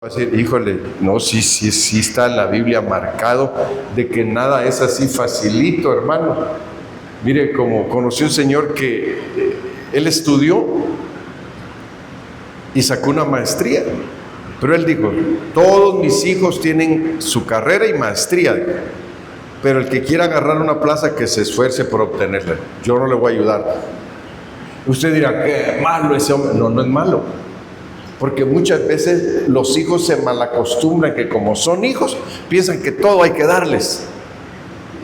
Va a decir, híjole, no, sí está en la Biblia marcado de que nada es así facilito, hermano. Mire, como conocí un señor que él estudió y sacó una maestría, pero él dijo, todos mis hijos tienen su carrera y maestría, pero el que quiera agarrar una plaza que se esfuerce por obtenerla, yo no le voy a ayudar. Usted dirá, qué malo ese hombre. No, no es malo. Porque muchas veces los hijos se malacostumbran que como son hijos, piensan que todo hay que darles.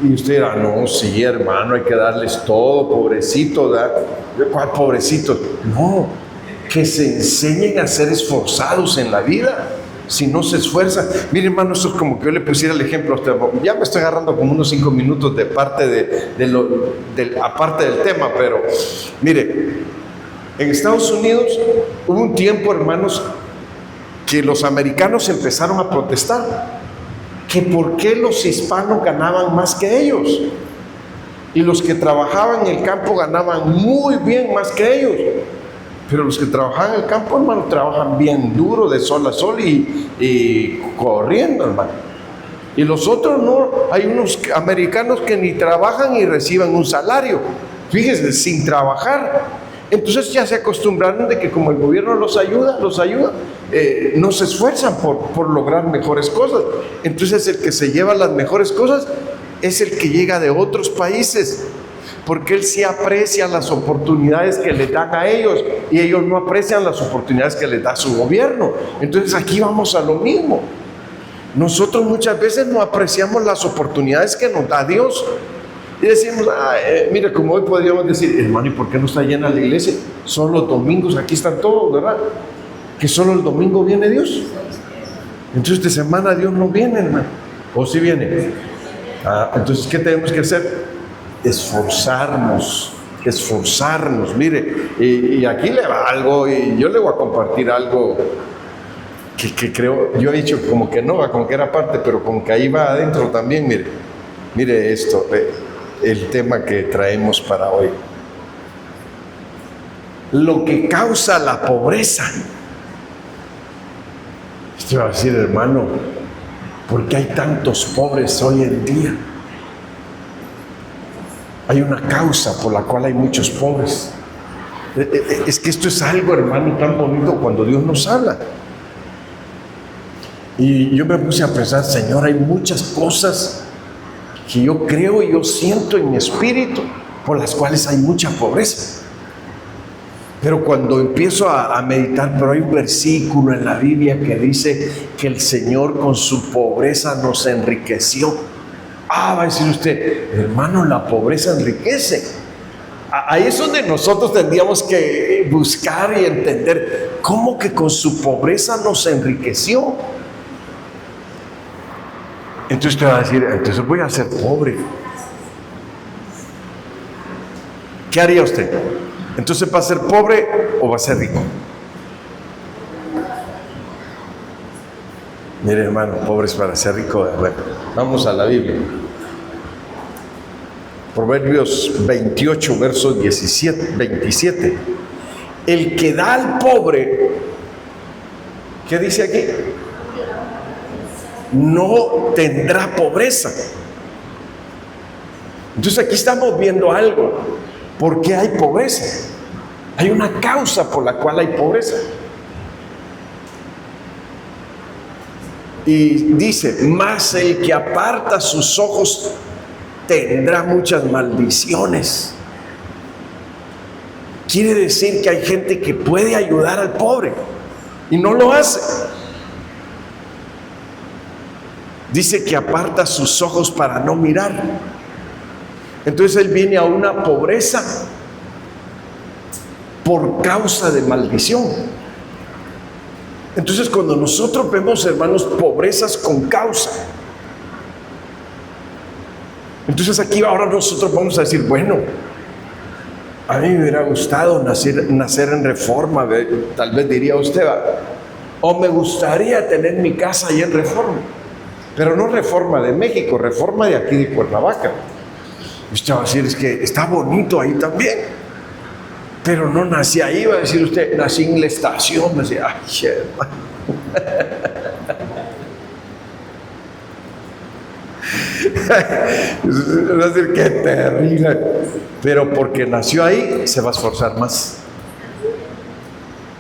Y usted dirá, no, sí, hermano, hay que darles todo, pobrecito, ¿cuál pobrecito? No, que se enseñen a ser esforzados en la vida, si no se esfuerzan. Mire, hermano, esto es como que yo le pusiera el ejemplo a usted. Ya me estoy agarrando como unos 5 minutos de parte aparte del tema, pero mire, en Estados Unidos hubo un tiempo, hermanos, que los americanos empezaron a protestar, que por qué los hispanos ganaban más que ellos, y los que trabajaban en el campo ganaban muy bien más que ellos, pero los que trabajaban en el campo, hermano, trabajan bien duro, de sol a sol y corriendo, hermano. Y los otros no, hay unos americanos que ni trabajan y reciben un salario, fíjese, sin trabajar. Entonces ya se acostumbraron de que como el gobierno los ayuda, no se esfuerzan por lograr mejores cosas. Entonces el que se lleva las mejores cosas es el que llega de otros países, porque él sí aprecia las oportunidades que le dan a ellos y ellos no aprecian las oportunidades que les da su gobierno. Entonces aquí vamos a lo mismo. Nosotros muchas veces no apreciamos las oportunidades que nos da Dios. Y decimos, mire, como hoy podríamos decir, hermano, ¿y por qué no está llena la iglesia? Solo los domingos, aquí están todos, ¿verdad? Que solo el domingo viene Dios. Entonces de semana Dios no viene, hermano. ¿O sí viene? Entonces, ¿qué tenemos que hacer? Esforzarnos. Mire, y aquí le va algo, y yo le voy a compartir algo que creo, yo he dicho como que no, como que era parte, pero como que ahí va adentro también, mire esto, el tema que traemos para hoy. Lo que causa la pobreza. Usted va a decir, hermano, ¿por qué hay tantos pobres hoy en día? Hay una causa por la cual hay muchos pobres. Es que esto es algo, hermano, tan bonito cuando Dios nos habla. Y yo me puse a pensar, Señor, hay muchas cosas que yo creo y yo siento en mi espíritu por las cuales hay mucha pobreza. Pero cuando empiezo a meditar, pero hay un versículo en la Biblia que dice que el Señor con su pobreza nos enriqueció. Va a decir usted, hermano, la pobreza enriquece. Ahí es donde nosotros tendríamos que buscar y entender cómo que con su pobreza nos enriqueció. Entonces usted va a decir, entonces voy a ser pobre. ¿Qué haría usted? Entonces, ¿va a ser pobre o va a ser rico? Mire, hermano, pobres para ser rico. Bueno, vamos a la Biblia. Proverbios 28, versos 27. El que da al pobre, ¿qué dice aquí? No tendrá pobreza. Entonces aquí estamos viendo algo. ¿Por qué hay pobreza? Hay una causa por la cual hay pobreza. Y dice, mas el que aparta sus ojos tendrá muchas maldiciones. Quiere decir que hay gente que puede ayudar al pobre y no lo hace. Dice que aparta sus ojos para no mirar. Entonces él viene a una pobreza por causa de maldición. Entonces cuando nosotros vemos, hermanos, pobrezas con causa, entonces aquí ahora nosotros vamos a decir, bueno, a mí me hubiera gustado nacer en Reforma, tal vez diría usted, o me gustaría tener mi casa ahí en Reforma, pero no Reforma de México, Reforma de aquí de Cuernavaca. Usted va a decir, es que está bonito ahí también, pero no nací ahí. Va a decir usted, nací en la estación. Va a decir, ay, hermano. Va a decir, qué terrible. Pero porque nació ahí, se va a esforzar más.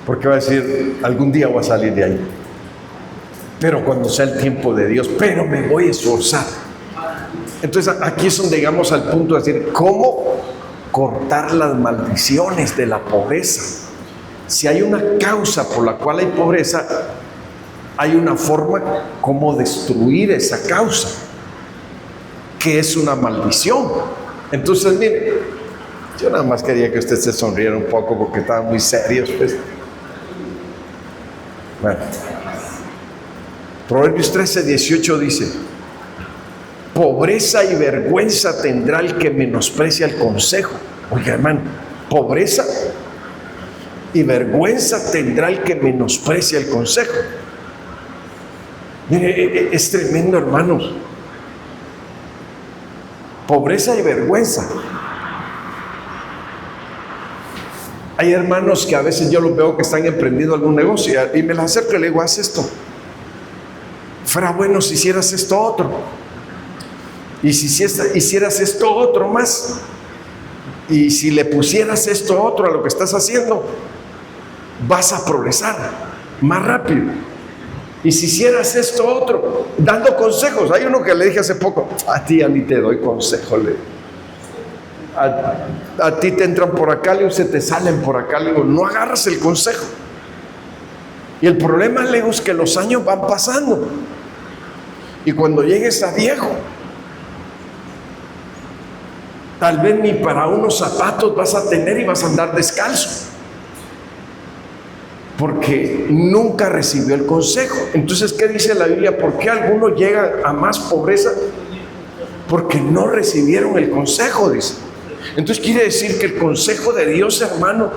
Porque va a decir, algún día voy a salir de ahí. Pero cuando sea el tiempo de Dios, pero me voy a esforzar. Entonces aquí es donde llegamos al punto de decir, ¿cómo cortar las maldiciones de la pobreza? Si hay una causa por la cual hay pobreza, hay una forma como destruir esa causa, que es una maldición. Entonces, mire, yo nada más quería que usted se sonriera un poco porque estaban muy serios, pues. Bueno, Proverbios 13:18 dice: pobreza y vergüenza tendrá el que menosprecia el consejo. Oiga, hermano, pobreza y vergüenza tendrá el que menosprecia el consejo. Mire, es tremendo, hermanos. Pobreza y vergüenza. Hay hermanos que a veces yo los veo que están emprendiendo algún negocio y me las acerco y le digo, haz esto. Fuera bueno si hicieras esto otro. Y si hicieras esto otro más. Y si le pusieras esto otro a lo que estás haciendo, vas a progresar más rápido. Y si hicieras esto otro, dando consejos. Hay uno que le dije hace poco, a ti ya ni te doy consejo. A ti te entran por acá, le digo, se te salen por acá. Le digo, no agarras el consejo. Y el problema, le digo, es que los años van pasando. Y cuando llegues a viejo, tal vez ni para unos zapatos vas a tener y vas a andar descalzo. Porque nunca recibió el consejo. Entonces, ¿qué dice la Biblia? ¿Por qué algunos llegan a más pobreza? Porque no recibieron el consejo, dice. Entonces quiere decir que el consejo de Dios, hermano,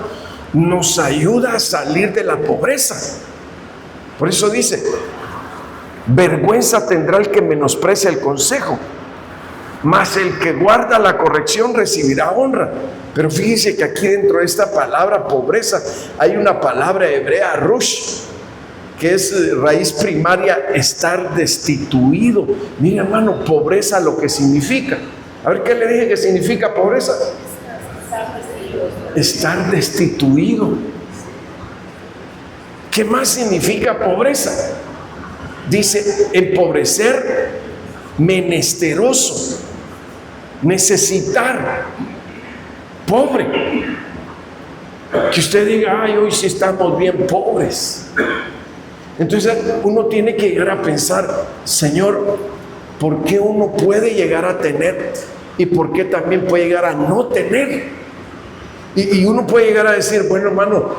nos ayuda a salir de la pobreza. Por eso dice, vergüenza tendrá el que menosprecia el consejo, mas el que guarda la corrección recibirá honra. Pero fíjese que aquí dentro de esta palabra pobreza hay una palabra hebrea, rush, que es raíz primaria, estar destituido. Mira, hermano, pobreza lo que significa. A ver, ¿qué le dije que significa pobreza? Estar destituido. ¿Qué más significa pobreza? Dice, empobrecer, menesteroso, necesitar, pobre. Que usted diga, ay, hoy sí estamos bien pobres. Entonces uno tiene que llegar a pensar, Señor, ¿por qué uno puede llegar a tener y por qué también puede llegar a no tener? Y uno puede llegar a decir, bueno, hermano,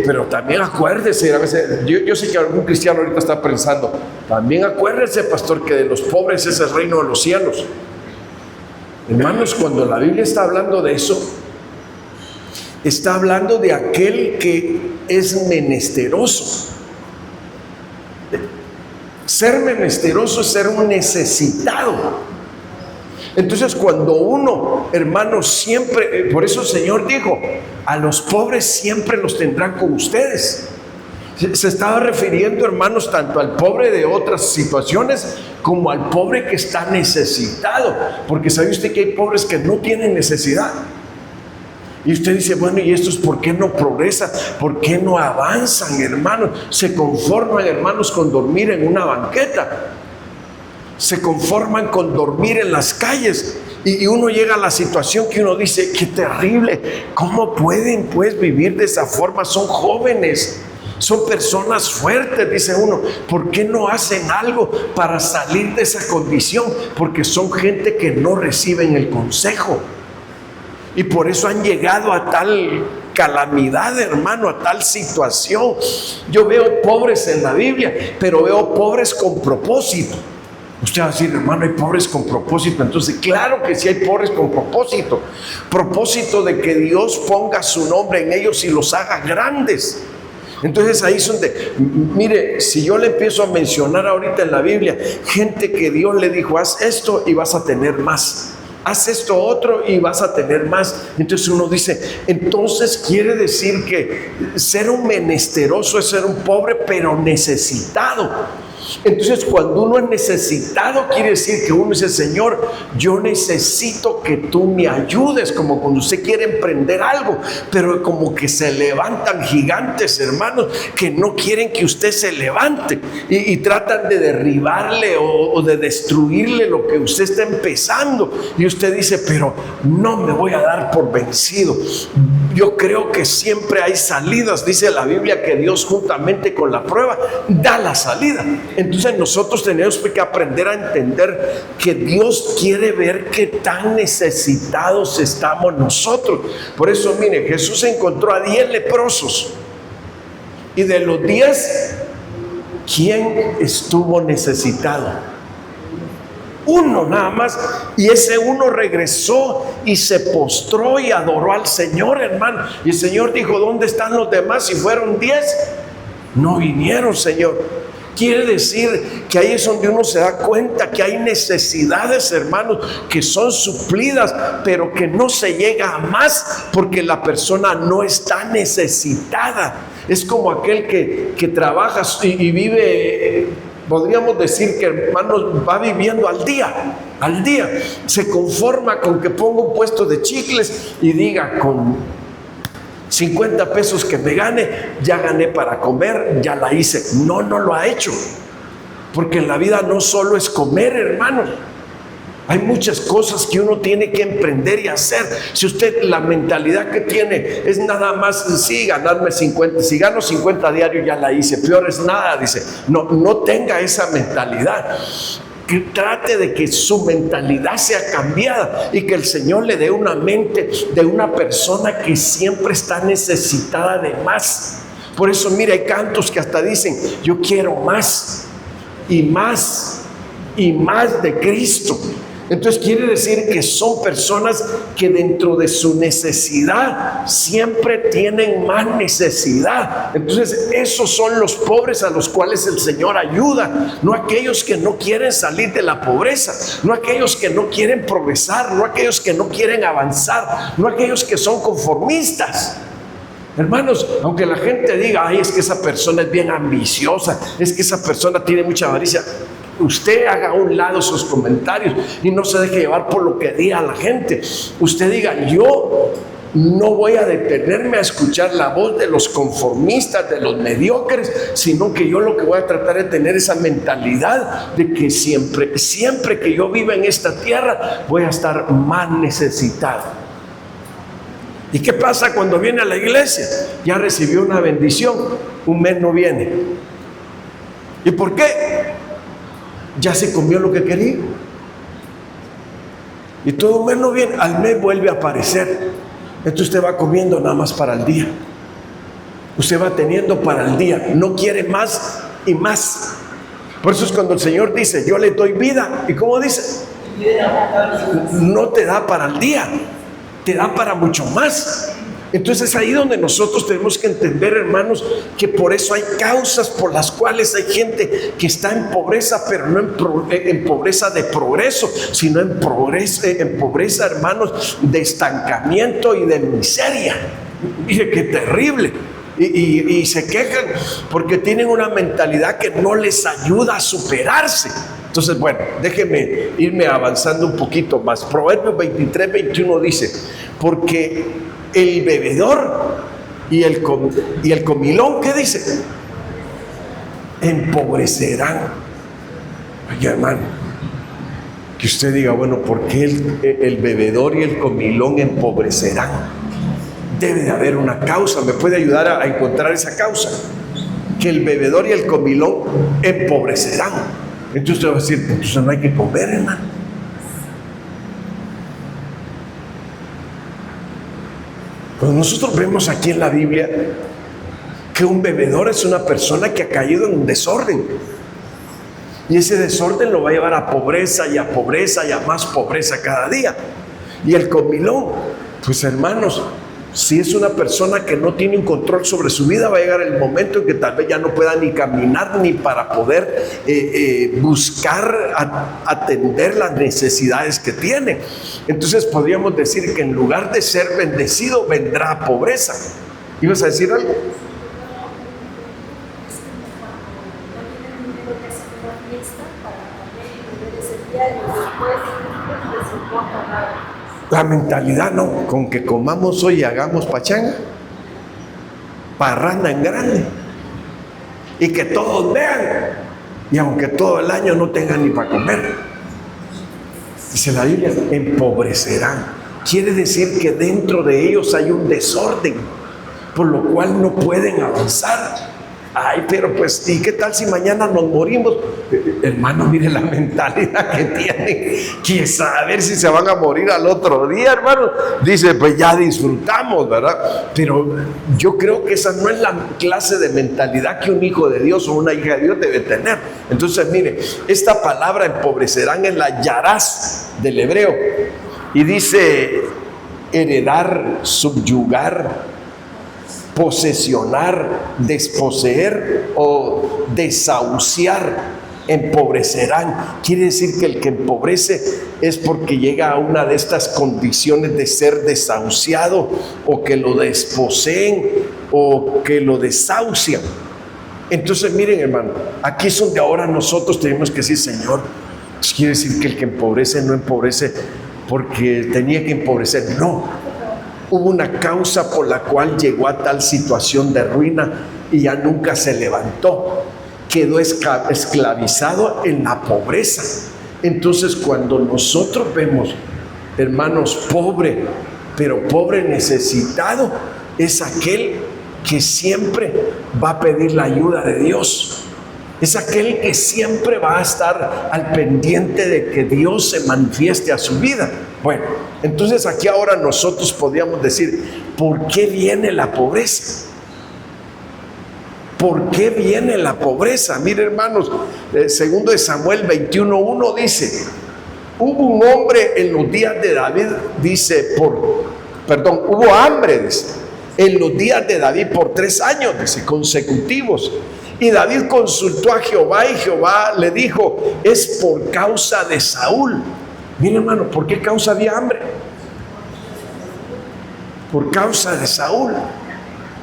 pero también acuérdese, a veces, yo sé que algún cristiano ahorita está pensando, también acuérdese, pastor, que de los pobres es el reino de los cielos. Hermanos, cuando la Biblia está hablando de eso, está hablando de aquel que es menesteroso. Ser menesteroso es ser un necesitado. Entonces cuando uno, hermano, siempre, por eso el Señor dijo, a los pobres siempre los tendrán con ustedes. Se estaba refiriendo, hermanos, tanto al pobre de otras situaciones como al pobre que está necesitado. Porque sabe usted que hay pobres que no tienen necesidad. Y usted dice, bueno, ¿y estos por qué no progresan? ¿Por qué no avanzan, hermanos? Se conforman, hermanos, con dormir en una banqueta. Se conforman con dormir en las calles. Y uno llega a la situación que uno dice, qué terrible. ¿Cómo pueden, pues, vivir de esa forma? Son jóvenes. Son personas fuertes, dice uno. ¿Por qué no hacen algo para salir de esa condición? Porque son gente que no reciben el consejo. Y por eso han llegado a tal calamidad, hermano, a tal situación. Yo veo pobres en la Biblia, pero veo pobres con propósito. Usted va a decir, hermano, hay pobres con propósito. Entonces, claro que sí hay pobres con propósito. Propósito de que Dios ponga su nombre en ellos y los haga grandes. Entonces ahí es donde, mire, si yo le empiezo a mencionar ahorita en la Biblia, gente que Dios le dijo, haz esto y vas a tener más. Haz esto otro y vas a tener más. Entonces uno dice, entonces quiere decir que ser un menesteroso es ser un pobre pero necesitado. Entonces, cuando uno es necesitado, quiere decir que uno dice: Señor, yo necesito que tú me ayudes. Como cuando usted quiere emprender algo, pero como que se levantan gigantes, hermanos, que no quieren que usted se levante y tratan de derribarle o de destruirle lo que usted está empezando. Y usted dice: pero no me voy a dar por vencido. Yo creo que siempre hay salidas. Dice la Biblia que Dios, juntamente con la prueba, da la salida. Entonces nosotros tenemos que aprender a entender que Dios quiere ver qué tan necesitados estamos nosotros. Por eso, mire, Jesús encontró a 10 leprosos, y de los 10, ¿quién estuvo necesitado? Uno nada más, y ese uno regresó y se postró y adoró al Señor, hermano. Y el Señor dijo: ¿dónde están los demás? Si fueron 10, no vinieron, Señor. Quiere decir que ahí es donde uno se da cuenta que hay necesidades, hermanos, que son suplidas, pero que no se llega a más porque la persona no está necesitada. Es como aquel que trabaja y vive, podríamos decir que, hermanos, va viviendo al día. Se conforma con que ponga un puesto de chicles y diga: con 50 pesos que me gane, ya gané para comer, ya la hice. No lo ha hecho. Porque en la vida no solo es comer, hermanos. Hay muchas cosas que uno tiene que emprender y hacer. Si usted, la mentalidad que tiene es nada más: sí, ganarme 50, si gano 50 diarios ya la hice, peor es nada, dice. No tenga esa mentalidad. Que trate de que su mentalidad sea cambiada y que el Señor le dé una mente de una persona que siempre está necesitada de más. Por eso, mire, hay cantos que hasta dicen: yo quiero más y más y más de Cristo. Entonces quiere decir que son personas que dentro de su necesidad siempre tienen más necesidad. Entonces esos son los pobres a los cuales el Señor ayuda, no aquellos que no quieren salir de la pobreza, no aquellos que no quieren progresar, no aquellos que no quieren avanzar, no aquellos que son conformistas. Hermanos, aunque la gente diga: ay, es que esa persona es bien ambiciosa, es que esa persona tiene mucha avaricia, usted haga a un lado sus comentarios y no se deje llevar por lo que diga la gente. Usted diga: yo no voy a detenerme a escuchar la voz de los conformistas, de los mediocres, sino que yo lo que voy a tratar de tener esa mentalidad de que siempre que yo viva en esta tierra voy a estar más necesitado. ¿Y qué pasa cuando viene a la iglesia? Ya recibió una bendición, un mes no viene. ¿Y por qué? Ya se comió lo que quería. Y todo un mes no viene, al mes vuelve a aparecer. Entonces usted va comiendo nada más para el día. Usted va teniendo para el día, no quiere más y más. Por eso es cuando el Señor dice: yo le doy vida. ¿Y cómo dice? No te da para el día, te da para mucho más. Entonces es ahí donde nosotros tenemos que entender, hermanos, que por eso hay causas por las cuales hay gente que está en pobreza, pero no en pobreza de progreso, sino en pobreza, hermanos, de estancamiento y de miseria. Mire qué terrible. Y se quejan porque tienen una mentalidad que no les ayuda a superarse. Entonces, bueno, déjenme irme avanzando un poquito más. Proverbios 23:21 dice: porque el bebedor y el comilón, ¿qué dice? Empobrecerán. Oye, hermano, que usted diga: bueno, ¿por qué el bebedor y el comilón empobrecerán? Debe de haber una causa. ¿Me puede ayudar a encontrar esa causa? Que el bebedor y el comilón empobrecerán. Entonces usted va a decir: entonces no hay que comer, hermano. Cuando nosotros vemos aquí en la Biblia que un bebedor es una persona que ha caído en un desorden, y ese desorden lo va a llevar a pobreza y a pobreza y a más pobreza cada día. Y el comilón, pues, hermanos, si es una persona que no tiene un control sobre su vida, va a llegar el momento en que tal vez ya no pueda ni caminar ni para poder buscar atender las necesidades que tiene. Entonces podríamos decir que en lugar de ser bendecido, vendrá pobreza. ¿Ibas a decir algo? La mentalidad no, con que comamos hoy y hagamos pachanga, parranda en grande, y que todos vean, y aunque todo el año no tengan ni para comer. Dice la Biblia, empobrecerán. Quiere decir que dentro de ellos hay un desorden, por lo cual no pueden avanzar. Ay, pero pues, ¿y qué tal si mañana nos morimos? Hermano, mire la mentalidad que tienen, que saber si se van a morir al otro día, hermano. Dice, pues ya disfrutamos, ¿verdad? Pero yo creo que esa no es la clase de mentalidad que un hijo de Dios o una hija de Dios debe tener. Entonces, mire, esta palabra empobrecerán en la yarás del hebreo, y dice heredar, subyugar, posesionar, desposeer o desahuciar. Empobrecerán. Quiere decir que el que empobrece es porque llega a una de estas condiciones de ser desahuciado, o que lo desposeen, o que lo desahucian. Entonces miren, hermano, aquí es donde ahora nosotros tenemos que decir, Señor, quiere decir que el que empobrece no empobrece porque tenía que empobrecer, no. Hubo una causa por la cual llegó a tal situación de ruina y ya nunca se levantó. Quedó esclavizado en la pobreza. Entonces, cuando nosotros vemos, hermanos, pobre, pero pobre necesitado, es aquel que siempre va a pedir la ayuda de Dios. Es aquel que siempre va a estar al pendiente de que Dios se manifieste a su vida. Bueno, entonces aquí ahora nosotros podríamos decir, ¿por qué viene la pobreza? ¿Por qué viene la pobreza? Mire, hermanos, segundo de Samuel 21:1 dice, hubo un hombre en los días de David, dice, hubo hambre, dice, en los días de David por 3 años, dice, consecutivos. Y David consultó a Jehová, y Jehová le dijo, es por causa de Saúl. Mire, hermano, ¿por qué causa había hambre? Por causa de Saúl.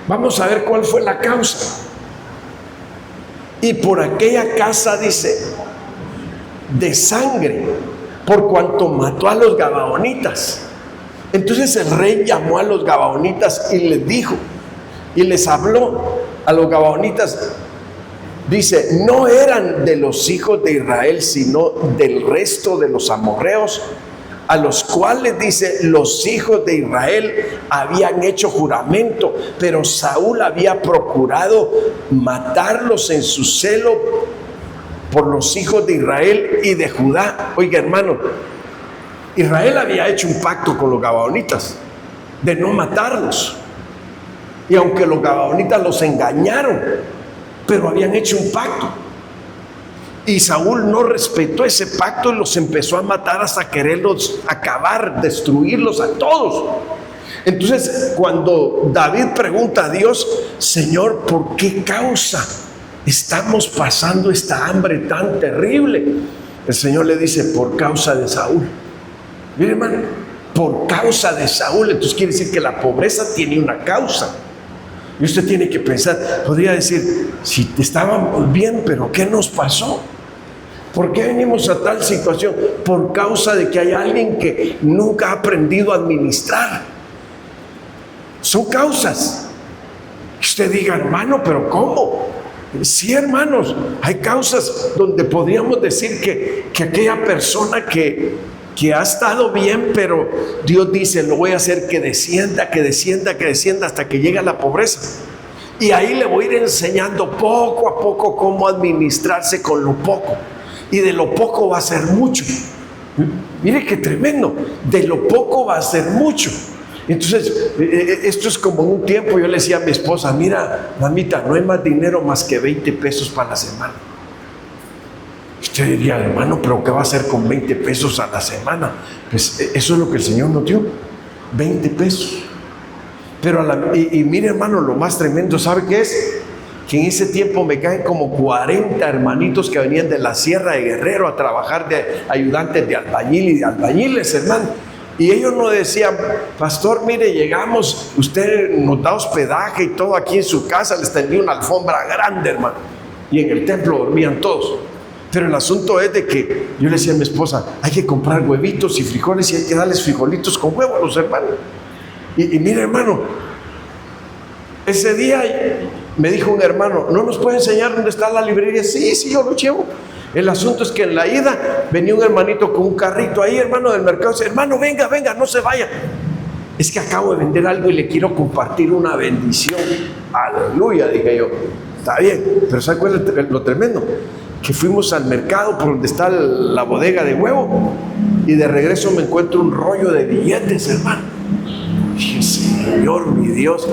Vamos a ver cuál fue la causa. Y por aquella casa, dice, de sangre, por cuanto mató a los gabaonitas. Entonces el rey llamó a los gabaonitas y les dijo, y les habló a los gabaonitas. Dice, no eran de los hijos de Israel, sino del resto de los amorreos, a los cuales, dice, los hijos de Israel habían hecho juramento, pero Saúl había procurado matarlos en su celo por los hijos de Israel y de Judá. Oiga, hermano, Israel había hecho un pacto con los gabaonitas de no matarlos, y aunque los gabaonitas los engañaron, pero habían hecho un pacto, y Saúl no respetó ese pacto y los empezó a matar hasta quererlos acabar, destruirlos a todos. Entonces, cuando David pregunta a Dios, Señor, ¿por qué causa estamos pasando esta hambre tan terrible? El Señor le dice, por causa de Saúl. Mire, hermano, por causa de Saúl. Entonces quiere decir que la pobreza tiene una causa. Y usted tiene que pensar, podría decir, si estábamos bien, pero ¿qué nos pasó? ¿Por qué venimos a tal situación? Por causa de que hay alguien que nunca ha aprendido a administrar. Son causas. Usted diga, hermano, ¿pero cómo? Sí, hermanos, hay causas donde podríamos decir que aquella persona que ha estado bien, pero Dios dice, lo voy a hacer que descienda hasta que llegue a la pobreza. Y ahí le voy a ir enseñando poco a poco cómo administrarse con lo poco. Y de lo poco va a ser mucho. Mire qué tremendo. De lo poco va a ser mucho. Entonces, esto es como en un tiempo yo le decía a mi esposa, mira, mamita, no hay más dinero más que 20 pesos para la semana. Usted diría, hermano, ¿pero qué va a hacer con 20 pesos a la semana? Pues eso es lo que el Señor nos dio, 20 pesos. Pero y mire, hermano, lo más tremendo, ¿sabe qué es? Que en ese tiempo me caen como 40 hermanitos que venían de la Sierra de Guerrero a trabajar de ayudantes de albañil y de albañiles, hermano. Y ellos no decían, pastor, mire, llegamos, usted nos da hospedaje y todo aquí en su casa, les tendría una alfombra grande, hermano. Y en el templo dormían todos. Pero el asunto es de que yo le decía a mi esposa, hay que comprar huevitos y frijoles y hay que darles frijolitos con huevo a los hermanos. Y mire, hermano, ese día me dijo un hermano, ¿no nos puede enseñar dónde está la librería? Sí, yo lo llevo. El asunto es que en la ida venía un hermanito con un carrito ahí, hermano del mercado, dice, hermano, venga, no se vaya. Es que acabo de vender algo y le quiero compartir una bendición. Aleluya, dije yo. Está bien, pero ¿sabe cuál es lo tremendo? Que fuimos al mercado por donde está la bodega de huevo y de regreso me encuentro un rollo de billetes, hermano. Dije, Señor, mi Dios,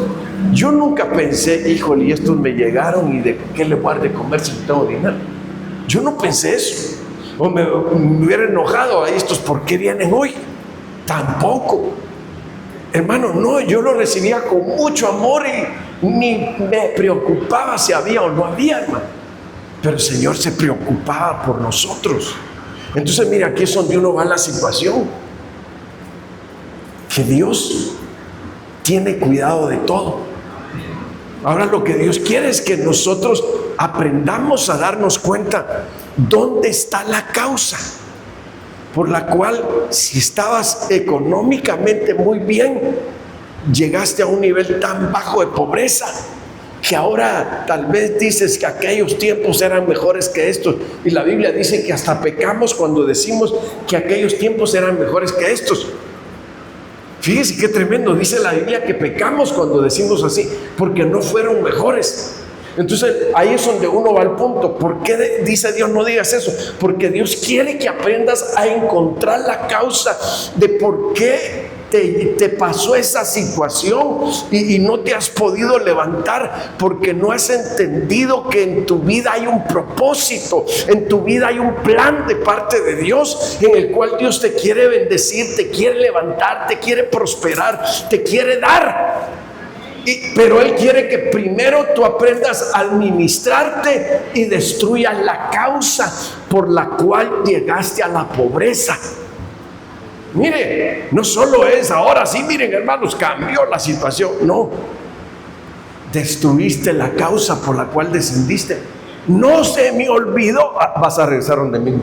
yo nunca pensé, híjole, y estos me llegaron y de qué le voy a dar de comer si no tengo dinero. Yo no pensé eso. O me hubiera enojado a estos, ¿por qué vienen hoy? Tampoco. Hermano, no, yo lo recibía con mucho amor y ni me preocupaba si había o no había, hermano. Pero el Señor se preocupaba por nosotros. Entonces, mira, aquí es donde uno va a la situación. Que Dios tiene cuidado de todo. Ahora lo que Dios quiere es que nosotros aprendamos a darnos cuenta dónde está la causa por la cual, si estabas económicamente muy bien, llegaste a un nivel tan bajo de pobreza que ahora tal vez dices que aquellos tiempos eran mejores que estos, y la Biblia dice que hasta pecamos cuando decimos que aquellos tiempos eran mejores que estos. Fíjese qué tremendo, dice la Biblia que pecamos cuando decimos así, porque no fueron mejores. Entonces ahí es donde uno va al punto. ¿Por qué dice Dios no digas eso? Porque Dios quiere que aprendas a encontrar la causa de por qué te pasó esa situación y no te has podido levantar, porque no has entendido que en tu vida hay un propósito, en tu vida hay un plan de parte de Dios en el cual Dios te quiere bendecir, te quiere levantar, te quiere prosperar, te quiere dar. Pero Él quiere que primero tú aprendas a administrarte y destruyas la causa por la cual llegaste a la pobreza. Mire, no solo es ahora sí, miren hermanos, cambió la situación. No, destruiste la causa por la cual descendiste. No se me olvidó. Vas a regresar donde mí.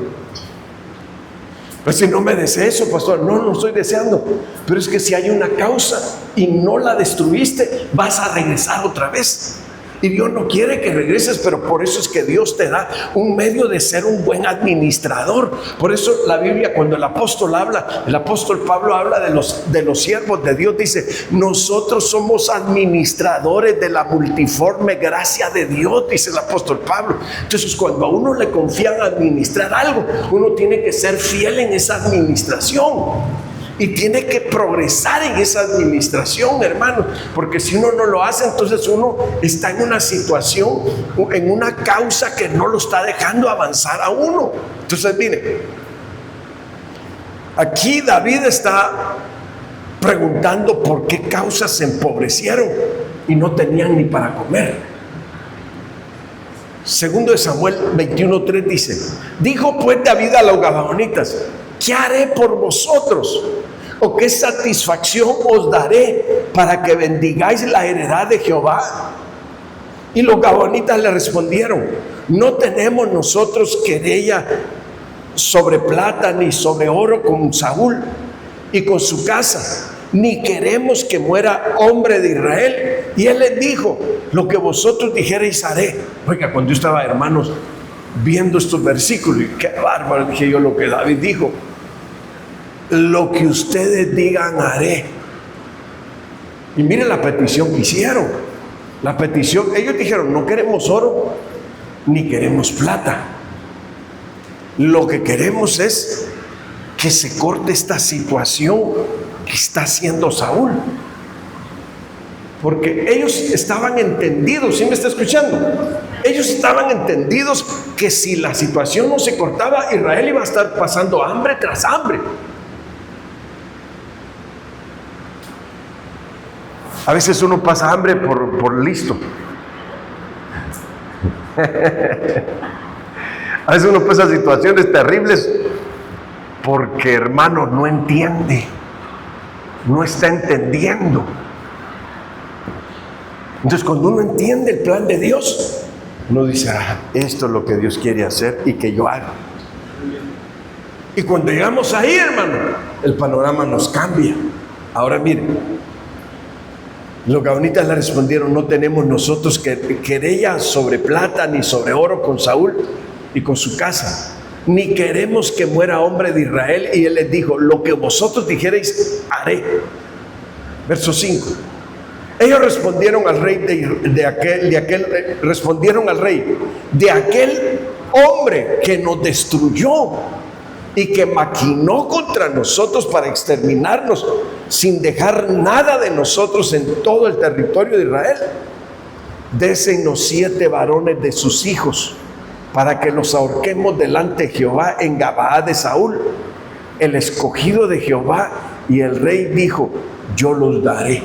Pues si no me deseo eso, pastor. No estoy deseando. Pero es que si hay una causa y no la destruiste, vas a regresar otra vez. Y Dios no quiere que regreses, pero por eso es que Dios te da un medio de ser un buen administrador. Por eso la Biblia, cuando el apóstol Pablo habla de los siervos de Dios, dice, nosotros somos administradores de la multiforme gracia de Dios, dice el apóstol Pablo. Entonces, cuando a uno le confían administrar algo, uno tiene que ser fiel en esa administración. Y tiene que progresar en esa administración, hermano, porque si uno no lo hace, entonces uno está en una situación, en una causa que no lo está dejando avanzar a uno. Entonces, mire, aquí David está preguntando por qué causas se empobrecieron y no tenían ni para comer. Segundo de Samuel 21:3 dice, dijo pues David a los gabaonitas, ¿qué haré por vosotros? ¿O qué satisfacción os daré para que bendigáis la heredad de Jehová? Y los gabaonitas le respondieron, no tenemos nosotros querella sobre plata ni sobre oro con Saúl y con su casa, ni queremos que muera hombre de Israel. Y él les dijo, lo que vosotros dijereis haré. Oiga, cuando yo estaba, hermanos, viendo estos versículos, y qué bárbaro, dije yo, lo que David dijo, lo que ustedes digan haré. Y miren la petición que hicieron. La petición, ellos dijeron, no queremos oro ni queremos plata, lo que queremos es que se corte esta situación que está haciendo Saúl, porque ellos estaban entendidos. ¿Sí me está escuchando? Ellos estaban entendidos que si la situación no se cortaba, Israel iba a estar pasando hambre tras hambre. A veces uno pasa hambre por listo. A veces uno pasa situaciones terribles porque, hermano, no entiende, no está entendiendo. Entonces, cuando uno entiende el plan de Dios, uno dice, esto es lo que Dios quiere hacer y que yo haga. Y cuando llegamos ahí, hermano, el panorama nos cambia. Ahora miren, los gaonitas le respondieron, no tenemos nosotros querella sobre plata ni sobre oro con Saúl y con su casa, ni queremos que muera hombre de Israel. Y él les dijo, lo que vosotros dijereis, haré. Verso 5. Ellos respondieron al rey respondieron al rey de aquel hombre que nos destruyó y que maquinó contra nosotros para exterminarnos sin dejar nada de nosotros en todo el territorio de Israel. Désenos 7 varones de sus hijos para que los ahorquemos delante de Jehová en Gabaa de Saúl, el escogido de Jehová. Y el rey dijo, yo los daré.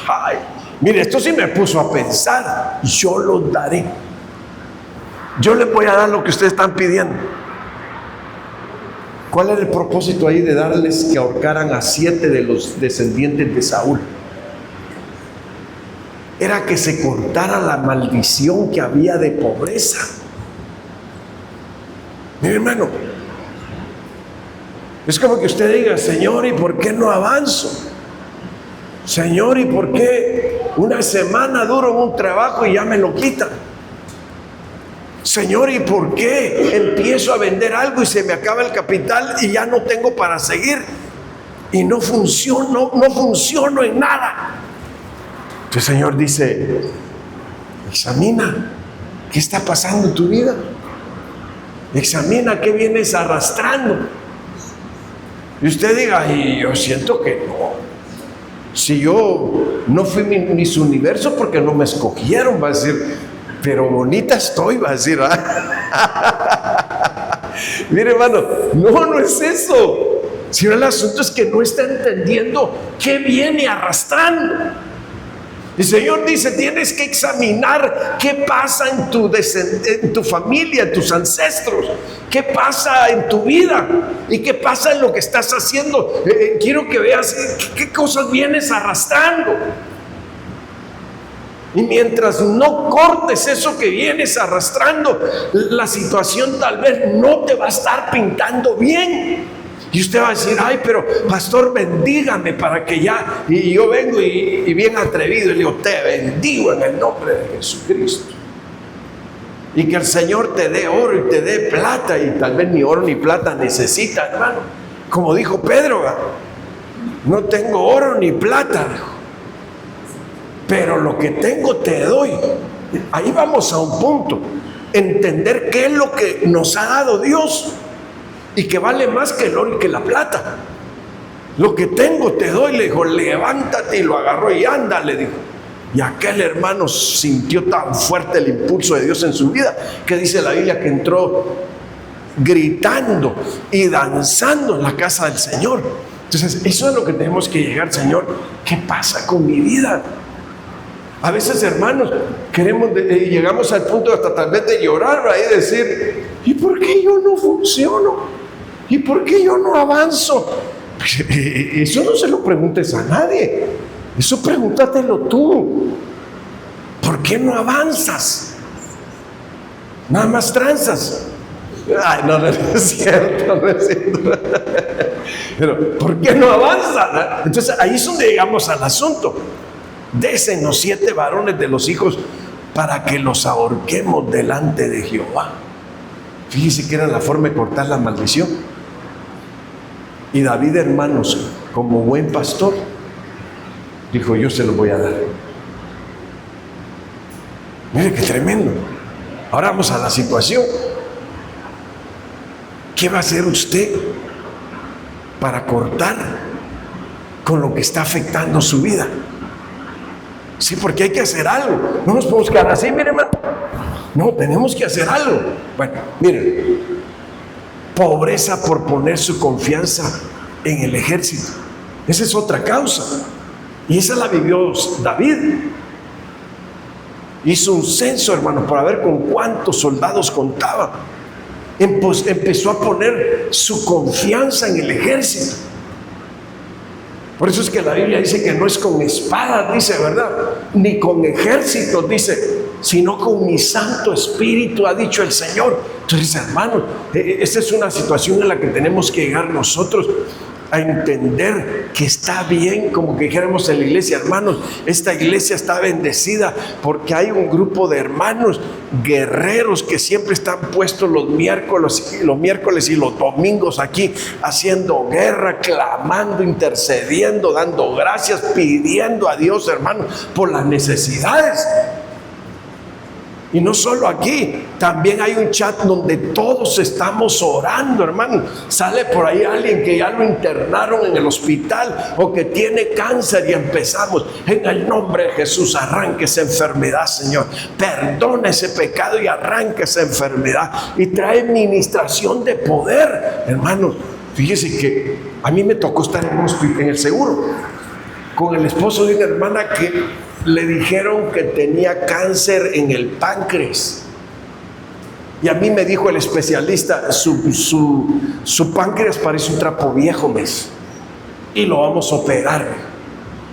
Ay, mire, esto sí me puso a pensar. Yo los daré. Yo les voy a dar lo que ustedes están pidiendo. ¿Cuál era el propósito ahí de darles que ahorcaran a 7 de los descendientes de Saúl? Era que se cortara la maldición que había de pobreza. Mi hermano, es como que usted diga, Señor, ¿y por qué no avanzo? Señor, ¿y por qué una semana duro en un trabajo y ya me lo quitan? Señor, ¿y por qué empiezo a vender algo y se me acaba el capital y ya no tengo para seguir? Y no funciono en nada. El Señor dice, examina qué está pasando en tu vida. Examina qué vienes arrastrando. Y usted diga, y yo siento que no. Si yo no fui Miss Universo porque no me escogieron, va a decir, pero bonita estoy, va a decir. Mire, hermano, no es eso. Sino el asunto es que no está entendiendo qué viene arrastrando. El Señor dice, tienes que examinar qué pasa en tu familia, en tus ancestros, qué pasa en tu vida y qué pasa en lo que estás haciendo. Quiero que veas qué cosas vienes arrastrando. Y mientras no cortes eso que vienes arrastrando, la situación tal vez no te va a estar pintando bien. Y usted va a decir, ay, pero pastor, bendígame para que ya. Y yo vengo y bien atrevido y le digo, te bendigo en el nombre de Jesucristo. Y que el Señor te dé oro y te dé plata. Y tal vez ni oro ni plata necesita, hermano. Como dijo Pedro, no tengo oro ni plata, dijo, pero lo que tengo te doy. Ahí vamos a un punto. Entender qué es lo que nos ha dado Dios. Y que vale más que el oro y que la plata. Lo que tengo te doy, le dijo, levántate, y lo agarró y anda, le dijo. Y aquel hermano sintió tan fuerte el impulso de Dios en su vida, que dice la Biblia que entró gritando y danzando en la casa del Señor. Entonces, eso es lo que tenemos que llegar, Señor. ¿Qué pasa con mi vida? A veces, hermanos, llegamos al punto hasta tal vez de llorar y decir, ¿y por qué yo no funciono? ¿Y por qué yo no avanzo? Pues, eso no se lo preguntes a nadie. Eso pregúntatelo tú. ¿Por qué no avanzas? Nada más tranzas. Ay, no es cierto, no es cierto. Pero, ¿por qué no avanzas? Entonces, ahí es donde llegamos al asunto. Désenos 7 varones de los hijos para que los ahorquemos delante de Jehová. Fíjese que era la forma de cortar la maldición. Y David, hermanos, como buen pastor, dijo, yo se los voy a dar. Mire qué tremendo. Ahora vamos a la situación. ¿Qué va a hacer usted para cortar con lo que está afectando su vida? Sí, porque hay que hacer algo. No nos podemos quedar así, mire, hermano. No, tenemos que hacer algo. Bueno, miren, pobreza por poner su confianza en el ejército. Esa es otra causa. Y esa la vivió David. Hizo un censo, hermano, para ver con cuántos soldados contaba. Empezó a poner su confianza en el ejército. Por eso es que la Biblia dice que no es con espadas, dice, ¿verdad? Ni con ejércitos, dice, sino con mi Santo Espíritu, ha dicho el Señor. Entonces, hermanos, esta es una situación en la que tenemos que llegar nosotros a entender que está bien, como que dijéramos en la iglesia, hermanos, esta iglesia está bendecida porque hay un grupo de hermanos guerreros que siempre están puestos los miércoles y los domingos aquí haciendo guerra, clamando, intercediendo, dando gracias, pidiendo a Dios, hermanos, por las necesidades. Y no solo aquí, también hay un chat donde todos estamos orando, hermano. Sale por ahí alguien que ya lo internaron en el hospital o que tiene cáncer y empezamos: en el nombre de Jesús, arranque esa enfermedad, Señor. Perdona ese pecado y arranque esa enfermedad. Y trae ministración de poder, hermanos. Fíjese que a mí me tocó estar en el seguro con el esposo de una hermana que le dijeron que tenía cáncer en el páncreas. Y a mí me dijo el especialista: su páncreas parece un trapo viejo, mes, y lo vamos a operar.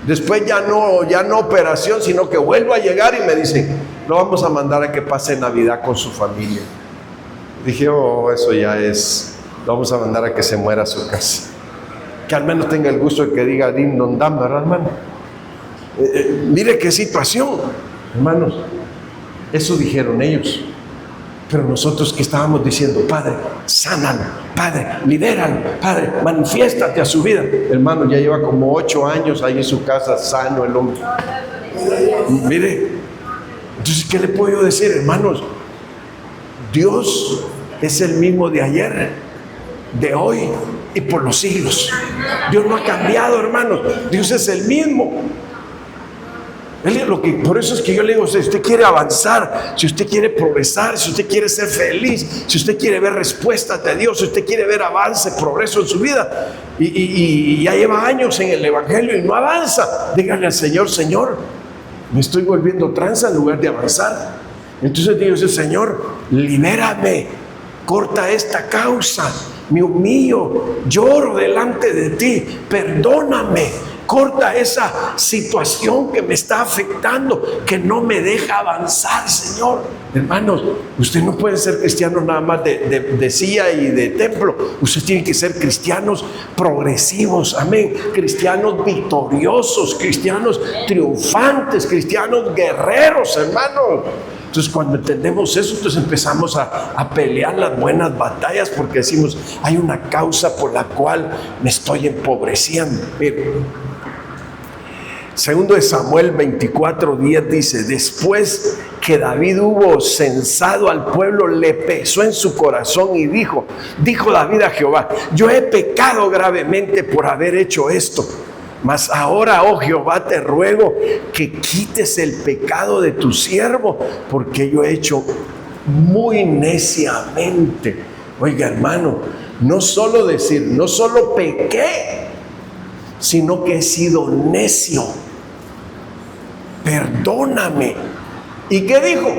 Después ya no operación, sino que vuelvo a llegar y me dicen: lo vamos a mandar a que pase Navidad con su familia. Dije: oh, eso ya es, lo vamos a mandar a que se muera a su casa. Que al menos tenga el gusto de que diga din don dan, ¿verdad, hermano? Mire qué situación, hermanos. Eso dijeron ellos. Pero nosotros que estábamos diciendo: Padre, sánalo, Padre, libéralo, Padre, manifiéstate a su vida. Hermano, ya lleva como 8 años ahí en su casa, sano el hombre. Mire, entonces, ¿qué le puedo yo decir, hermanos? Dios es el mismo de ayer, de hoy y por los siglos. Dios no ha cambiado, hermanos. Dios es el mismo. Por eso es que yo le digo: si usted quiere avanzar, si usted quiere progresar, si usted quiere ser feliz, si usted quiere ver respuestas de Dios, si usted quiere ver avance, progreso en su vida, y ya lleva años en el Evangelio y no avanza, dígale al Señor: Señor, me estoy volviendo tranza en lugar de avanzar. Entonces dígale: Señor, libérame, corta esta causa, me humillo, lloro delante de ti, perdóname. Corta esa situación que me está afectando, que no me deja avanzar, Señor. Hermanos, usted no puede ser cristiano nada más de silla y de templo. Usted tiene que ser cristianos progresivos, amén. Cristianos victoriosos, cristianos triunfantes, cristianos guerreros, hermanos. Entonces, cuando entendemos eso, entonces empezamos a pelear las buenas batallas, porque decimos: hay una causa por la cual me estoy empobreciendo. Miren, segundo de Samuel 24:10 dice: después que David hubo censado al pueblo, le pesó en su corazón y dijo David a Jehová: yo he pecado gravemente por haber hecho esto. Mas ahora, oh Jehová, te ruego que quites el pecado de tu siervo, porque yo he hecho muy neciamente. Oiga, hermano, no solo pequé, sino que he sido necio. Perdóname. ¿Y qué dijo?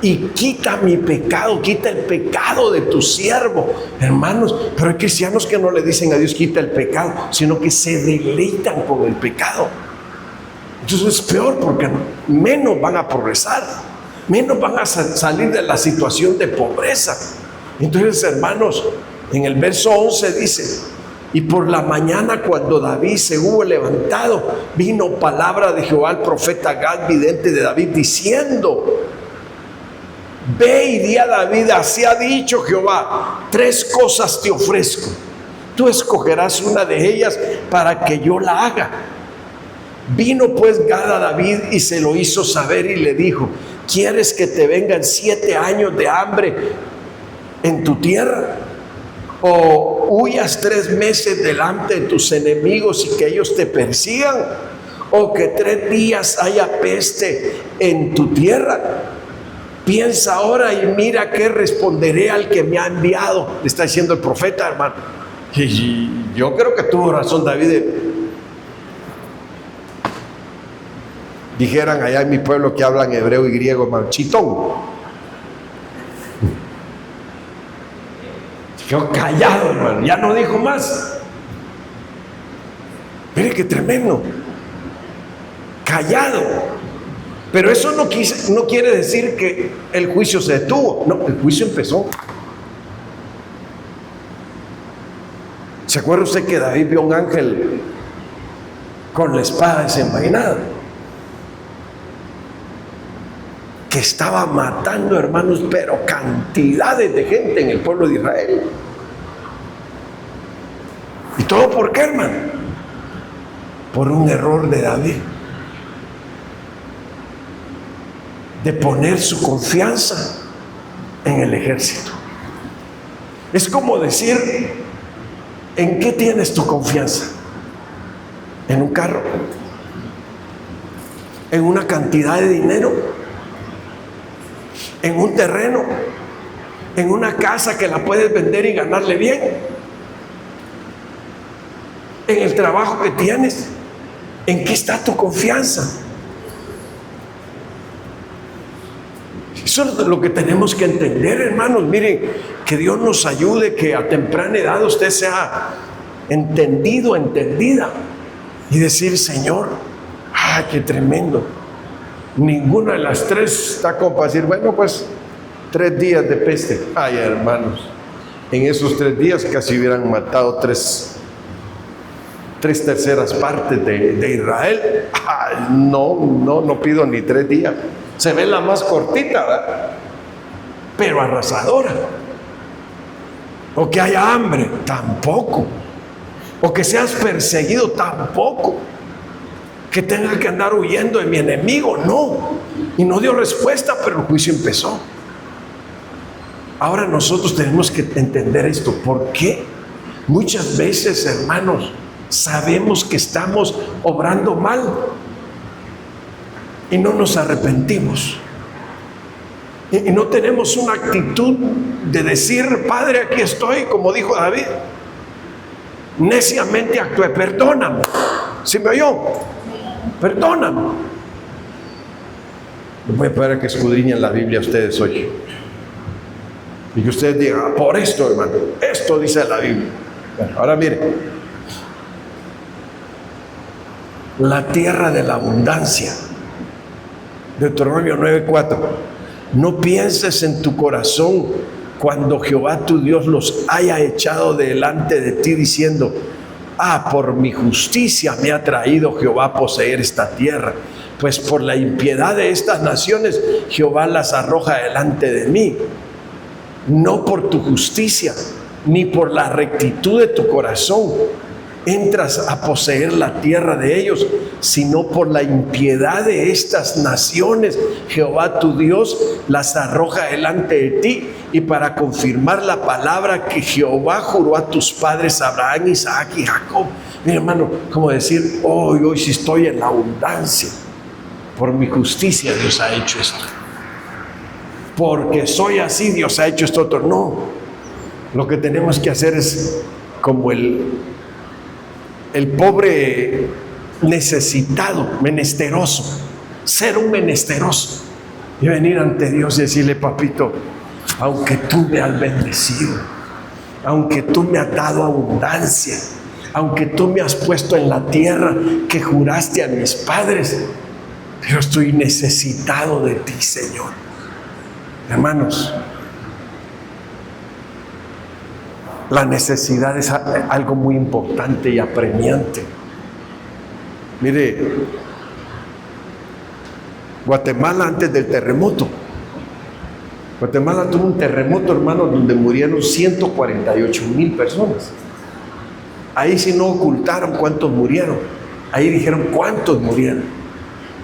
Y quita mi pecado, quita el pecado de tu siervo. Hermanos, pero hay cristianos que no le dicen a Dios: quita el pecado, sino que se deleitan con el pecado. Entonces es peor, porque menos van a progresar, menos van a salir de la situación de pobreza. Entonces, hermanos, en el verso 11 dice: y por la mañana, cuando David se hubo levantado, vino palabra de Jehová al profeta Gad, vidente de David, diciendo: ve y di a David, así ha dicho Jehová, 3 cosas te ofrezco. Tú escogerás una de ellas para que yo la haga. Vino pues Gad a David y se lo hizo saber y le dijo: ¿quieres que te vengan 7 años de hambre en tu tierra? ¿O huyas 3 meses delante de tus enemigos y que ellos te persigan? ¿O que 3 días haya peste en tu tierra? Piensa ahora y mira qué responderé al que me ha enviado. Le está diciendo el profeta, hermano. Y yo creo que tuvo razón David. Dijeran allá en mi pueblo que hablan hebreo y griego, hermano, chitón. Quedó callado, hermano, ya no dijo más. Mire qué tremendo. Callado. Pero eso no quiere decir que el juicio se detuvo. No, el juicio empezó. ¿Se acuerda usted que David vio un ángel con la espada desenvainada? Que estaba matando, hermanos, pero cantidades de gente en el pueblo de Israel. ¿Y todo por qué, hermano? Por un error de David, de poner su confianza en el ejército. Es como decir, ¿en qué tienes tu confianza? ¿En un carro? ¿En una cantidad de dinero? ¿En un terreno? ¿En una casa que la puedes vender y ganarle bien? ¿En el trabajo que tienes? ¿En qué está tu confianza? Eso es lo que tenemos que entender, hermanos. Miren, que Dios nos ayude, que a temprana edad usted sea entendido, entendida, y decir, Señor, ¡ay, qué tremendo! Ninguna de las tres está como para decir, bueno, pues 3 días de peste. Ay, hermanos, en esos 3 días casi hubieran matado 3/3 partes de Israel. Ay, no pido ni 3 días. Se ve la más cortita, ¿verdad? Pero arrasadora. O que haya hambre, tampoco. O que seas perseguido, tampoco. Que tenga que andar huyendo de mi enemigo, no. Y no dio respuesta, pero el juicio empezó. Ahora nosotros tenemos que entender esto. ¿Por qué? Muchas veces, hermanos, sabemos que estamos obrando mal y no nos arrepentimos. Y no tenemos una actitud de decir, Padre, aquí estoy, como dijo David. Neciamente actué, perdóname. ¿Sí me oyó? Perdóname. Voy a pedir a que escudriñen la Biblia ustedes hoy. Y que ustedes digan, por esto, hermano, esto dice la Biblia. Bueno, ahora miren. La tierra de la abundancia. Deuteronomio 9:4. No pienses en tu corazón cuando Jehová tu Dios los haya echado delante de ti diciendo, por mi justicia me ha traído Jehová a poseer esta tierra, pues por la impiedad de estas naciones Jehová las arroja delante de mí. No por tu justicia ni por la rectitud de tu corazón entras a poseer la tierra de ellos, sino por la impiedad de estas naciones Jehová tu Dios las arroja delante de ti, y para confirmar la palabra que Jehová juró a tus padres Abraham, Isaac y Jacob. Mi hermano, como decir, hoy sí estoy en la abundancia, por mi justicia Dios ha hecho esto, porque soy así Dios ha hecho esto otro. No, lo que tenemos que hacer es como el pobre necesitado, menesteroso, ser un menesteroso y venir ante Dios y decirle, papito, aunque tú me has bendecido, aunque tú me has dado abundancia, aunque tú me has puesto en la tierra que juraste a mis padres, pero estoy necesitado de ti, Señor. Hermanos, la necesidad es algo muy importante y apremiante. Mire, Guatemala antes del terremoto, Guatemala tuvo un terremoto, hermano, donde murieron 148,000 personas. Ahí sí no ocultaron cuántos murieron, ahí dijeron cuántos murieron.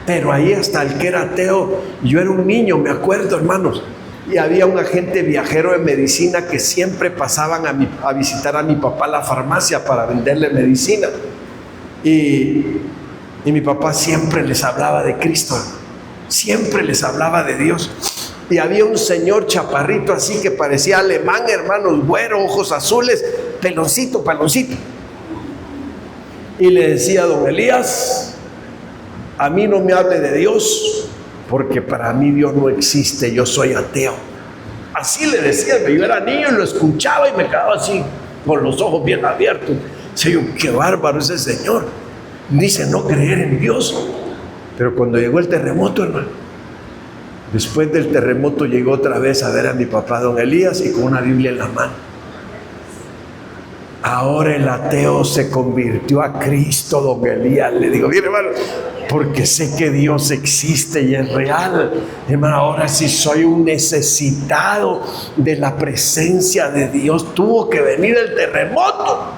Pero ahí hasta el que era ateo, yo era un niño, me acuerdo, hermanos, y había un agente viajero de medicina que siempre pasaban a visitar a mi papá a la farmacia para venderle medicina. Y mi papá siempre les hablaba de Cristo, siempre les hablaba de Dios. Y había un señor chaparrito así que parecía alemán, hermanos, güero, ojos azules, peloncito. Y le decía, don Elías, a mí no me hable de Dios, porque para mí Dios no existe, yo soy ateo. Así le decía, yo era niño y lo escuchaba y me quedaba así, con los ojos bien abiertos. Señor, qué bárbaro ese señor. Dice no creer en Dios. Pero cuando llegó el terremoto, hermano, Después del terremoto llegó otra vez a ver a mi papá, don Elías, y con una Biblia en la mano. Ahora el ateo se convirtió a Cristo, don Elías. Le digo, mire, hermano, porque sé que Dios existe y es real. Hermano, ahora sí soy un necesitado de la presencia de Dios. Tuvo que venir el terremoto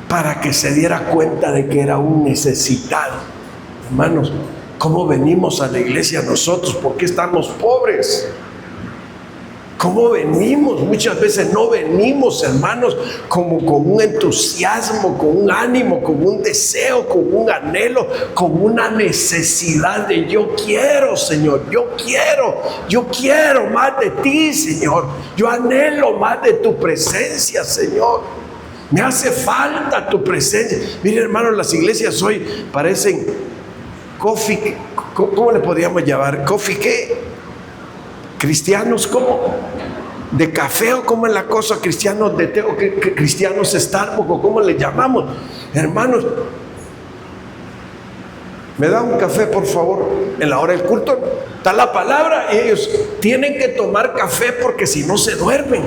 para que se diera cuenta de que era un necesitado. Hermanos, ¿cómo venimos a la iglesia nosotros? ¿Por qué estamos pobres? ¿Cómo venimos? Muchas veces no venimos, hermanos, como con un entusiasmo, con un ánimo, con un deseo, con un anhelo, con una necesidad de yo quiero, Señor, yo quiero más de ti, Señor. Yo anhelo más de tu presencia, Señor. Me hace falta tu presencia. Mire, hermanos, las iglesias hoy parecen coffee, ¿cómo le podríamos llamar? ¿Coffee qué? ¿Cristianos cómo? ¿De café o cómo es la cosa? ¿Cristianos de té o cristianos Starbucks o cómo le llamamos? Hermanos, ¿me da un café, por favor? En la hora del culto está la palabra y ellos tienen que tomar café porque si no se duermen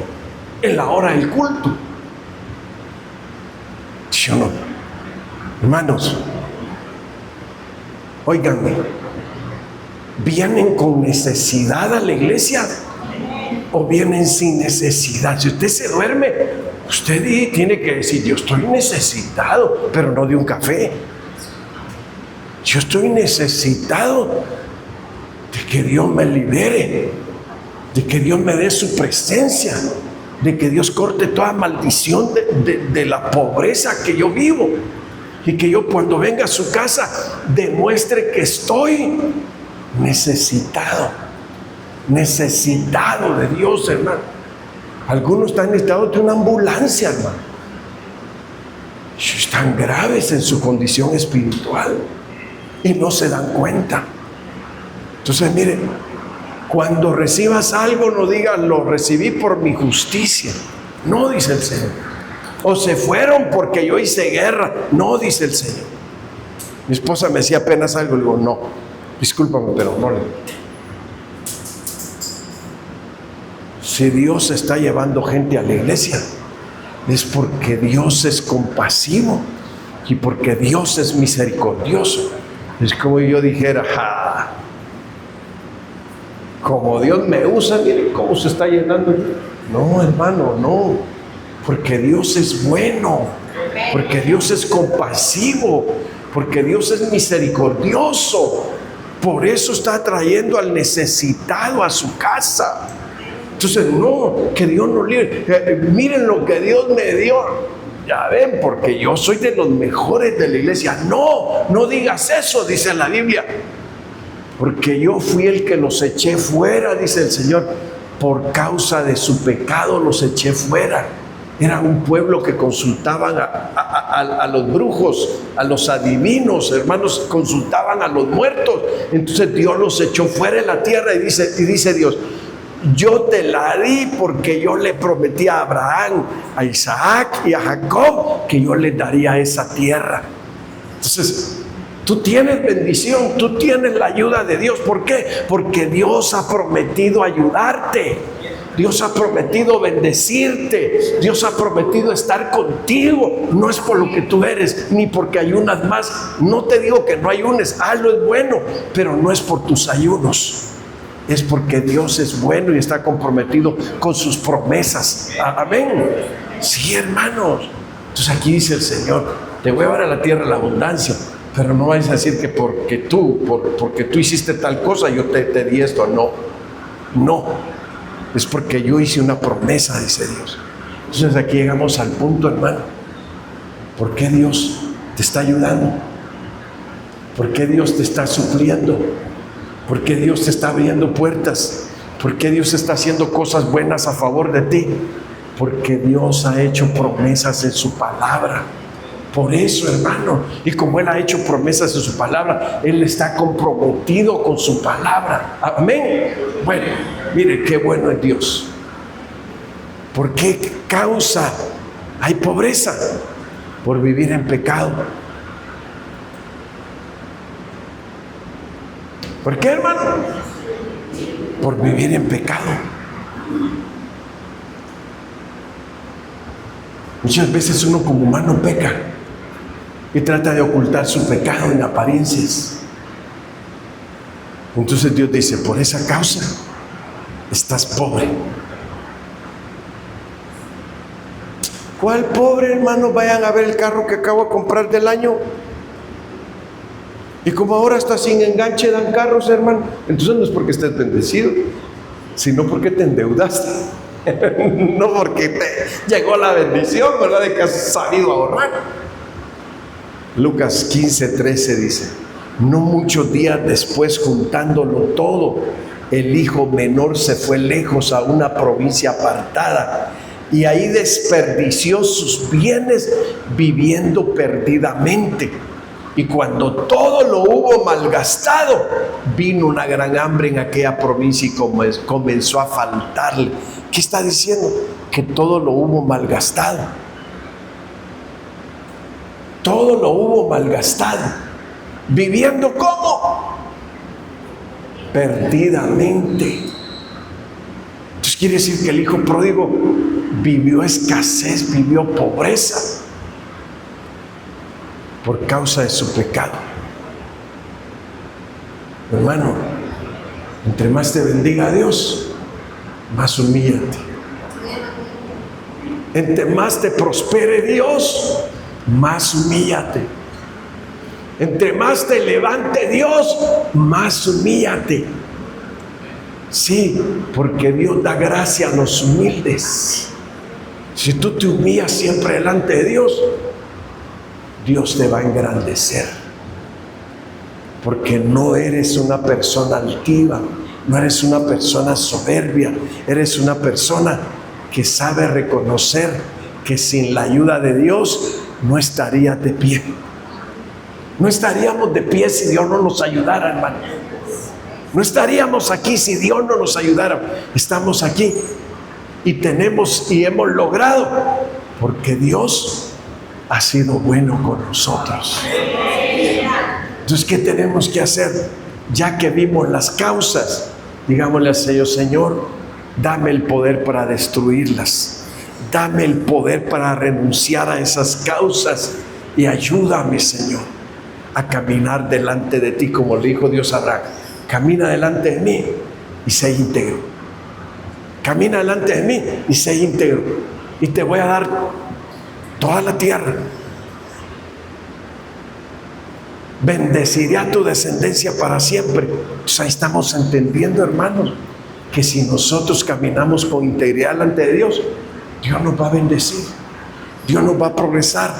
en la hora del culto. ¿Sí o no? Hermanos, óiganme, ¿vienen con necesidad a la iglesia o vienen sin necesidad? Si usted se duerme, usted tiene que decir, yo estoy necesitado, pero no de un café. Yo estoy necesitado de que Dios me libere, de que Dios me dé su presencia, de que Dios corte toda maldición de la pobreza que yo vivo, y que yo cuando venga a su casa demuestre que estoy necesitado de Dios, hermano. Algunos están necesitados de una ambulancia, hermano. Están graves en su condición espiritual y no se dan cuenta. Entonces, miren, cuando recibas algo, no digas, lo recibí por mi justicia. No, dice el Señor. O se fueron porque yo hice guerra. No, dice el Señor. Mi esposa me decía apenas algo, le digo, no, discúlpame, pero no. Si Dios está llevando gente a la iglesia, es porque Dios es compasivo y porque Dios es misericordioso. Es como yo dijera, como Dios me usa, miren cómo se está llenando. No, hermano, no, porque Dios es bueno, porque Dios es compasivo, porque Dios es misericordioso. Por eso está trayendo al necesitado a su casa. Entonces, no, que Dios nos libre. Miren lo que Dios me dio. Ya ven, porque yo soy de los mejores de la iglesia. No, no digas eso, dice la Biblia. Porque yo fui el que los eché fuera, dice el Señor. Por causa de su pecado los eché fuera. Era un pueblo que consultaban a los brujos, a los adivinos, hermanos, consultaban a los muertos. Entonces Dios los echó fuera de la tierra y dice Dios, yo te la di porque yo le prometí a Abraham, a Isaac y a Jacob que yo les daría esa tierra. Entonces, tú tienes bendición, tú tienes la ayuda de Dios. ¿Por qué? Porque Dios ha prometido ayudarte. Dios ha prometido bendecirte. Dios ha prometido estar contigo. No es por lo que tú eres, ni porque ayunas más. No te digo que no ayunes, hazlo, es bueno, pero no es por tus ayunos. Es porque Dios es bueno y está comprometido con sus promesas. Amén. Sí, hermanos. Entonces aquí dice el Señor, te voy a dar a la tierra la abundancia, pero no vayas a decir que porque tú hiciste tal cosa yo te di esto. No, es porque yo hice una promesa, dice Dios. Entonces aquí llegamos al punto, hermano. ¿Por qué Dios te está ayudando? ¿Por qué Dios te está supliendo? ¿Por qué Dios te está abriendo puertas? ¿Por qué Dios está haciendo cosas buenas a favor de ti? Porque Dios ha hecho promesas en su palabra. Por eso, hermano, y como Él ha hecho promesas en su palabra, Él está comprometido con su palabra. Amén. Bueno, mire qué bueno es Dios. ¿Por qué causa hay pobreza? Por vivir en pecado. ¿Por qué, hermano? por vivir en pecado. Muchas veces uno como humano peca y trata de ocultar su pecado en apariencias. Entonces Dios dice, por esa causa estás pobre. ¿Cuál pobre, hermano? Vayan a ver el carro que acabo de comprar del año. Y como ahora está sin enganche, dan carros, hermano. Entonces no es porque estés bendecido, sino porque te endeudaste. No porque te llegó la bendición, ¿verdad? De que has sabido ahorrar. Lucas 15:13 dice, no muchos días después, juntándolo todo, el hijo menor se fue lejos a una provincia apartada y ahí desperdició sus bienes viviendo perdidamente. Y cuando todo lo hubo malgastado, vino una gran hambre en aquella provincia y comenzó a faltarle. ¿Qué está diciendo? Que todo lo hubo malgastado. Todo lo hubo malgastado. ¿Viviendo cómo? Perdidamente. Entonces quiere decir que el hijo pródigo vivió escasez, vivió pobreza por causa de su pecado. Hermano, entre más te bendiga Dios, más humíllate. Entre más te prospere Dios, más humíllate. Entre más te levante Dios, más humíllate. Sí, porque Dios da gracia a los humildes. Si tú te humillas siempre delante de Dios, Dios te va a engrandecer. Porque no eres una persona altiva, no eres una persona soberbia, eres una persona que sabe reconocer que sin la ayuda de Dios no estarías de pie. No estaríamos de pie si Dios no nos ayudara, hermano. No estaríamos aquí si Dios no nos ayudara. Estamos aquí y tenemos y hemos logrado porque Dios ha sido bueno con nosotros. Entonces, ¿qué tenemos que hacer? Ya que vimos las causas, digámosle al Señor, Señor, dame el poder para destruirlas. Dame el poder para renunciar a esas causas y ayúdame, Señor, a caminar delante de ti como le dijo Dios a Abraham. Camina delante de mí y sé íntegro. Camina delante de mí y sé íntegro. Y te voy a dar toda la tierra. Bendeciré a tu descendencia para siempre. Entonces ahí estamos entendiendo, hermanos, que si nosotros caminamos con integridad delante de Dios, Dios nos va a bendecir, Dios nos va a progresar,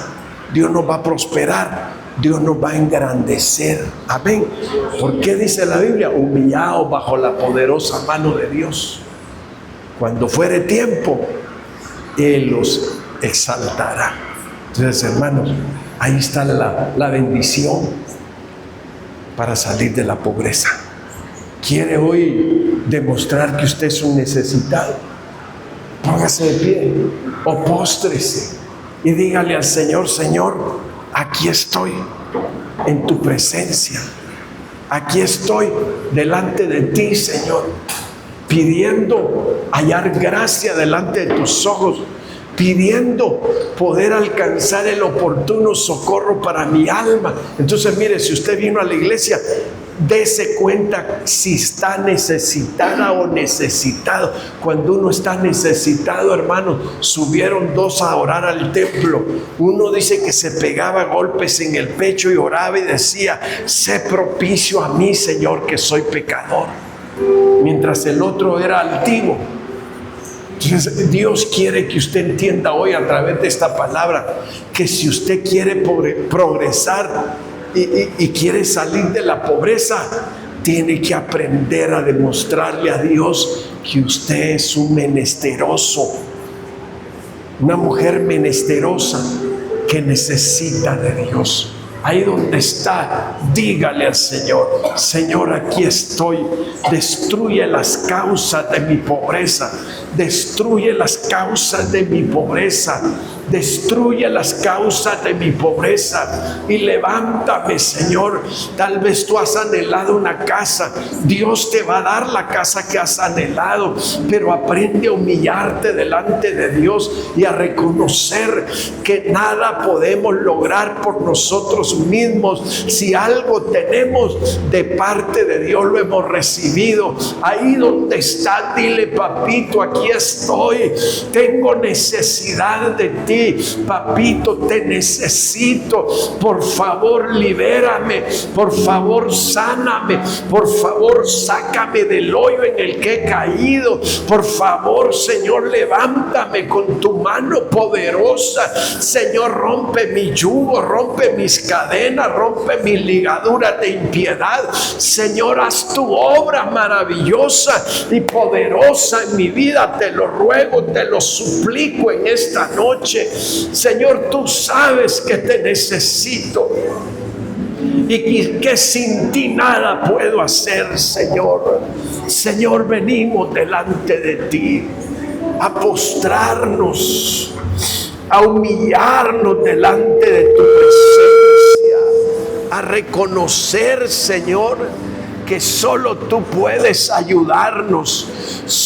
Dios nos va a prosperar, Dios nos va a engrandecer. Amén. ¿Por qué dice la Biblia? Humillados bajo la poderosa mano de Dios. Cuando fuere tiempo, Él los exaltará. Entonces, hermanos, ahí está la bendición para salir de la pobreza. ¿Quiere hoy demostrar que usted es un necesitado? Póngase de pie o póstrese y dígale al Señor, Señor, aquí estoy en tu presencia. Aquí estoy delante de ti, Señor, pidiendo hallar gracia delante de tus ojos, pidiendo poder alcanzar el oportuno socorro para mi alma. Entonces, mire, si usted vino a la iglesia, dése cuenta si está necesitada o necesitado. Cuando uno está necesitado, hermano, subieron dos a orar al templo. Uno dice que se pegaba golpes en el pecho y oraba y decía, sé propicio a mí, Señor, que soy pecador. Mientras el otro era altivo. Entonces, Dios quiere que usted entienda hoy a través de esta palabra que si usted quiere progresar y quiere salir de la pobreza, tiene que aprender a demostrarle a Dios que usted es un menesteroso, una mujer menesterosa que necesita de Dios. Ahí donde está, dígale al Señor, Señor, aquí estoy, destruye las causas de mi pobreza, destruye las causas de mi pobreza. Destruye las causas de mi pobreza y levántame, Señor. Tal vez tú has anhelado una casa. Dios te va a dar la casa que has anhelado, pero aprende a humillarte delante de Dios y a reconocer que nada podemos lograr por nosotros mismos. Si algo tenemos de parte de Dios, lo hemos recibido. Ahí donde estás, dile: papito, aquí estoy. Tengo necesidad de ti. Papito, te necesito. Por favor, libérame. Por favor, sáname. Por favor, sácame del hoyo en el que he caído. Por favor, Señor, levántame con tu mano poderosa. Señor, rompe mi yugo, rompe mis cadenas, rompe mis ligaduras de impiedad. Señor, haz tu obra maravillosa y poderosa en mi vida. Te lo ruego, te lo suplico en esta noche. Señor, tú sabes que te necesito y que sin ti nada puedo hacer, Señor. Señor, venimos delante de ti a postrarnos, a humillarnos delante de tu presencia, a reconocer, Señor, que solo tú puedes ayudarnos.